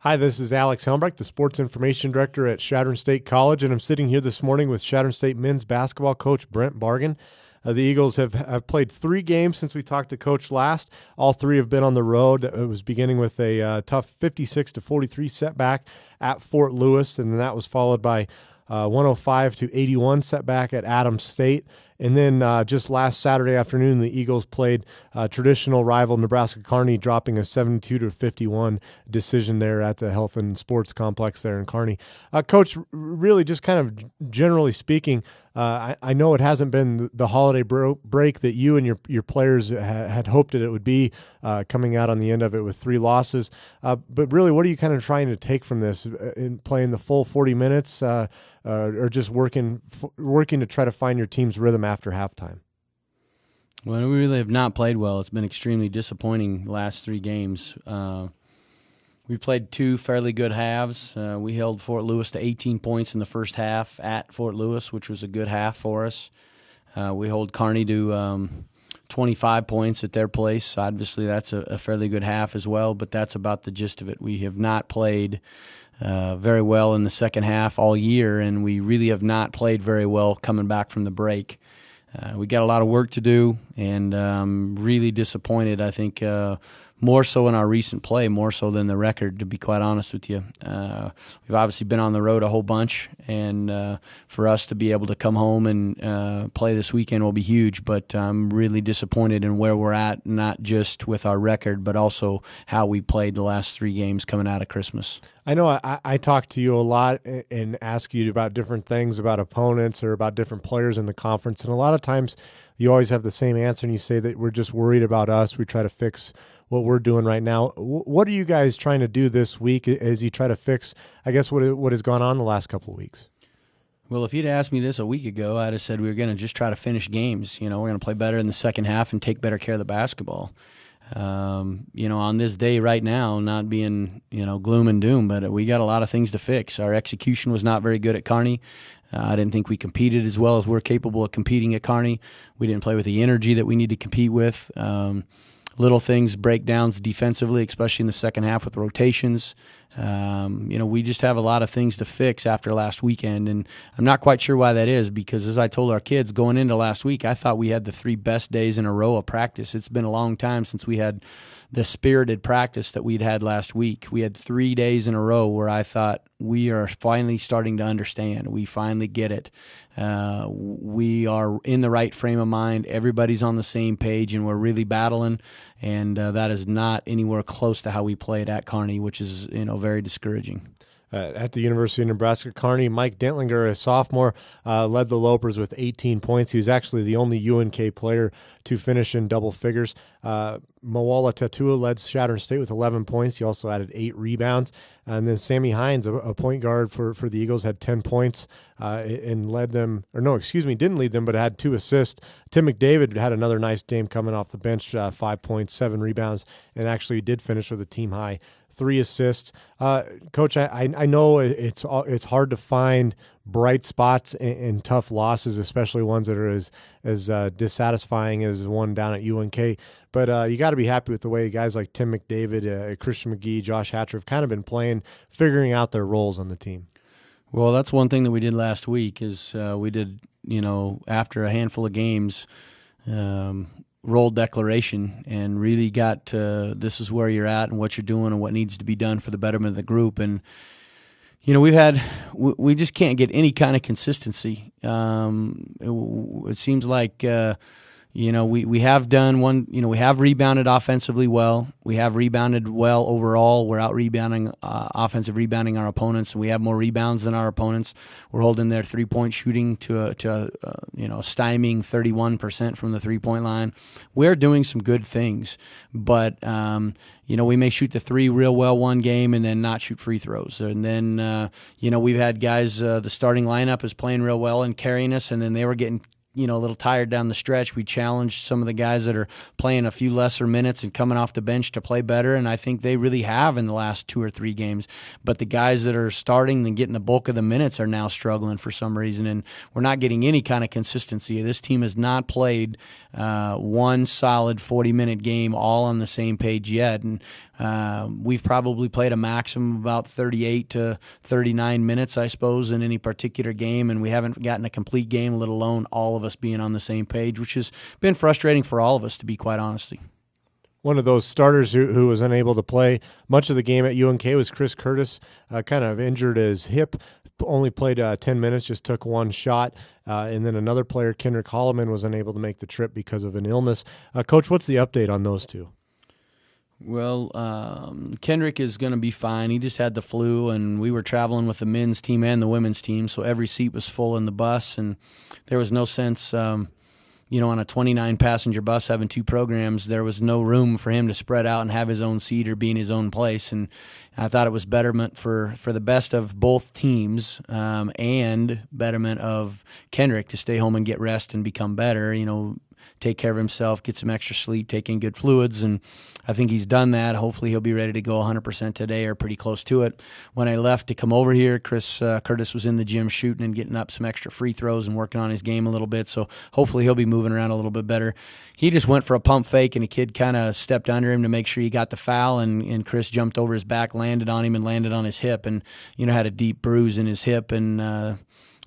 Hi, this is Alex Helmbrecht, the Sports Information Director at Chadron State College, and I'm sitting here this morning with Chadron State men's basketball coach Brent Bargan. The Eagles have played 3 games since we talked to Coach last. All 3 have been on the road. It was beginning with a tough 56-43 setback at Fort Lewis, and that was followed by 105-81 setback at Adams State. And then just last Saturday afternoon, the Eagles played traditional rival Nebraska Kearney, dropping a 72-51 decision there at the Health and Sports Complex there in Kearney. Coach, really just kind of generally speaking, I know it hasn't been the holiday break that you and your players had hoped that it would be, coming out on the end of it with 3 losses. But really, what are you kind of trying to take from this in playing the full 40 minutes? Or just working to try to find your team's rhythm after halftime? Well, we really have not played well. It's been extremely disappointing the last 3 games. We've played 2 fairly good halves. We held Fort Lewis to 18 points in the first half at Fort Lewis, which was a good half for us. We hold Kearney to 25 points at their place. Obviously, that's a fairly good half as well, but that's about the gist of it. We have not played very well in the second half all year, and we really have not played very well coming back from the break. We got a lot of work to do, and really disappointed, I think, more so in our recent play, more so than the record, to be quite honest with you. We've obviously been on the road a whole bunch, and for us to be able to come home and play this weekend will be huge, but I'm really disappointed in where we're at, not just with our record, but also how we played the last 3 games coming out of Christmas. I know I talk to you a lot and ask you about different things about opponents or about different players in the conference, and a lot of times you always have the same answer, and you say that we're just worried about us. We try to fix what we're doing right now. What are you guys trying to do this week as you try to fix, I guess, what has gone on the last couple of weeks? Well, if you'd asked me this a week ago, I'd have said we were going to just try to finish games. We're going to play better in the second half and take better care of the basketball. On this day right now, not being, gloom and doom, but we got a lot of things to fix. Our execution was not very good at Kearney. I didn't think we competed as well as we're capable of competing at Kearney. We didn't play with the energy that we need to compete with. Little things, breakdowns defensively, especially in the second half with rotations. We just have a lot of things to fix after last weekend, and I'm not quite sure why that is, because as I told our kids going into last week, I thought we had the 3 best days in a row of practice. It's been a long time since we had the spirited practice that we'd had last week. We had 3 days in a row where I thought we are finally starting to understand. We finally get it. We are in the right frame of mind. Everybody's on the same page, and we're really battling. And that is not anywhere close to how we played at Kearney, which is very discouraging. At the University of Nebraska Kearney, Mike Dentlinger, a sophomore, led the Lopers with 18 points. He was actually the only UNK player to finish in double figures. Moala Tatua led Chadron State with 11 points. He also added 8 rebounds. And then Sammy Hines, a point guard for the Eagles, had 10 points and led them, didn't lead them, but had 2 assists. Tim McDavid had another nice game coming off the bench, 5 points, 7 rebounds, and actually did finish with a team high 3 assists. Coach, I know it's hard to find bright spots in tough losses, especially ones that are as dissatisfying as one down at UNK. But you got to be happy with the way guys like Tim McDavid, Christian McGee, Josh Hatcher have kind of been playing, figuring out their roles on the team. Well, that's one thing that we did last week is we did, after a handful of games, role declaration and really got to this is where you're at and what you're doing and what needs to be done for the betterment of the group. And we just can't get any kind of consistency. It seems like we have done one. We have rebounded offensively well. We have rebounded well overall. We're out rebounding, offensive rebounding our opponents, and we have more rebounds than our opponents. We're holding their 3-point shooting to a stymieing 31% from the 3-point line. We're doing some good things, but we may shoot the 3 real well one game and then not shoot free throws. And then we've had guys. The starting lineup is playing real well and carrying us, and then they were getting a little tired down the stretch. We challenged some of the guys that are playing a few lesser minutes and coming off the bench to play better, and I think they really have in the last 2 or 3 games. But the guys that are starting and getting the bulk of the minutes are now struggling for some reason, and we're not getting any kind of consistency. This team has not played one solid 40-minute game all on the same page yet, and we've probably played a maximum of about 38 to 39 minutes, I suppose, in any particular game, and we haven't gotten a complete game, let alone all of us being on the same page, which has been frustrating for all of us, to be quite honest. One of those starters who was unable to play much of the game at UNK was Chris Curtis, kind of injured his hip, only played 10 minutes, just took one shot. And then another player, Kendrick Holloman, was unable to make the trip because of an illness. Coach, what's the update on those two? Well, Kendrick is going to be fine. He just had the flu, and we were traveling with the men's team and the women's team, so every seat was full in the bus, and there was no sense, on a 29-passenger bus having 2 programs, there was no room for him to spread out and have his own seat or be in his own place, and I thought it was betterment for the best of both teams and betterment of Kendrick to stay home and get rest and become better, take care of himself, get some extra sleep, take in good fluids, and I think he's done that. Hopefully he'll be ready to go 100% today or pretty close to it. When I left to come over here, Curtis was in the gym shooting and getting up some extra free throws and working on his game a little bit, so hopefully he'll be moving around a little bit better. He just went for a pump fake, and a kid kind of stepped under him to make sure he got the foul, and Chris jumped over his back, landed on him, and landed on his hip, and had a deep bruise in his hip, and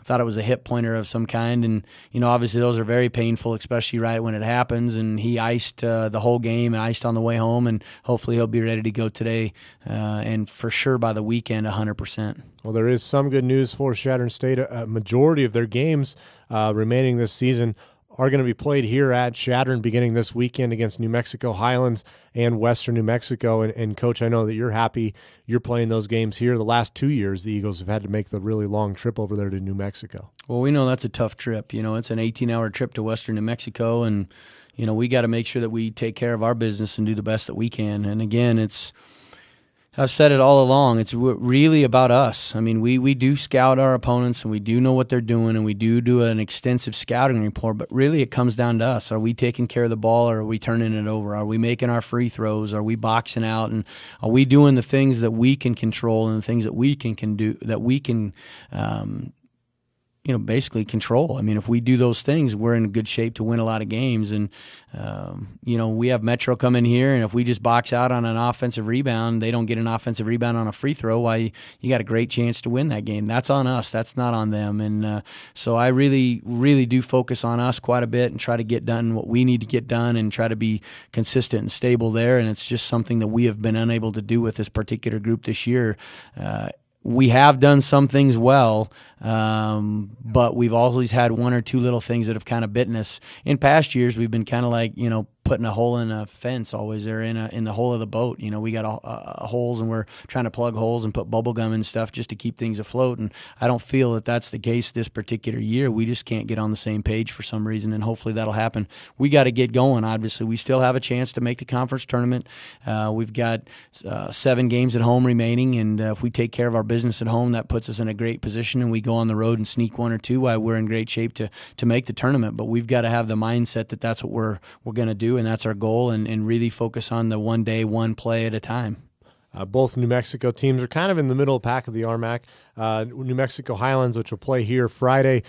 thought it was a hip pointer of some kind, and obviously those are very painful, especially right when it happens. And he iced the whole game, and iced on the way home, and hopefully he'll be ready to go today, and for sure by the weekend 100%. Well, there is some good news for Chadron State. A majority of their games remaining this season are going to be played here at Chadron beginning this weekend against New Mexico Highlands and Western New Mexico. And Coach, I know that you're happy you're playing those games here. The last 2 years, the Eagles have had to make the really long trip over there to New Mexico. Well, we know that's a tough trip. It's an 18-hour trip to Western New Mexico, and we got to make sure that we take care of our business and do the best that we can. And again, I've said it all along, it's really about us. I mean, we do scout our opponents, and we do know what they're doing, and we do an extensive scouting report, but really it comes down to us. Are we taking care of the ball, or are we turning it over? Are we making our free throws? Are we boxing out? And are we doing the things that we can control and the things that we can do, that we can basically control? I mean, if we do those things, we're in good shape to win a lot of games. And, we have Metro come in here, and if we just box out on an offensive rebound, they don't get an offensive rebound on a free throw, why you got a great chance to win that game. That's on us. That's not on them. And so I really, really do focus on us quite a bit and try to get done what we need to get done and try to be consistent and stable there. And it's just something that we have been unable to do with this particular group this year. We have done some things well, but we've always had 1 or 2 little things that have kind of bitten us. In past years, we've been kind of like, putting a hole in a fence always, or in the hole of the boat. We got holes, and we're trying to plug holes and put bubble gum and stuff just to keep things afloat. And I don't feel that that's the case this particular year. We just can't get on the same page for some reason, and hopefully that'll happen. We got to get going. Obviously, we still have a chance to make the conference tournament. We've got 7 games at home remaining, and if we take care of our business at home, that puts us in a great position, and we go on the road and sneak 1 or 2. While we're in great shape to make the tournament. But we've got to have the mindset that that's what we're going to do, and that's our goal, and really focus on the one day, one play at a time. Both New Mexico teams are kind of in the middle pack of the RMAC. New Mexico Highlands, which will play here Friday,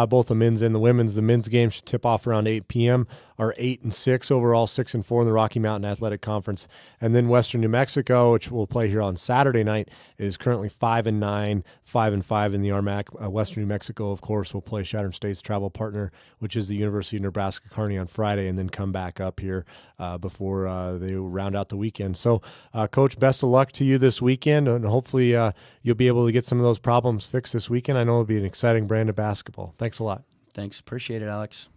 both the men's and the women's. The men's game should tip off around 8 p.m. are 8-6 overall, 6-4 in the Rocky Mountain Athletic Conference. And then Western New Mexico, which will play here on Saturday night, is currently 5-9, 5-5 in the RMAC. Western New Mexico, of course, will play Chadron State's travel partner, which is the University of Nebraska-Kearney on Friday, and then come back up here before they round out the weekend. So, Coach, best of luck to you this weekend, and hopefully you'll be able to get some of those problems fixed this weekend. I know it'll be an exciting brand of basketball. Thanks a lot. Thanks. Appreciate it, Alex.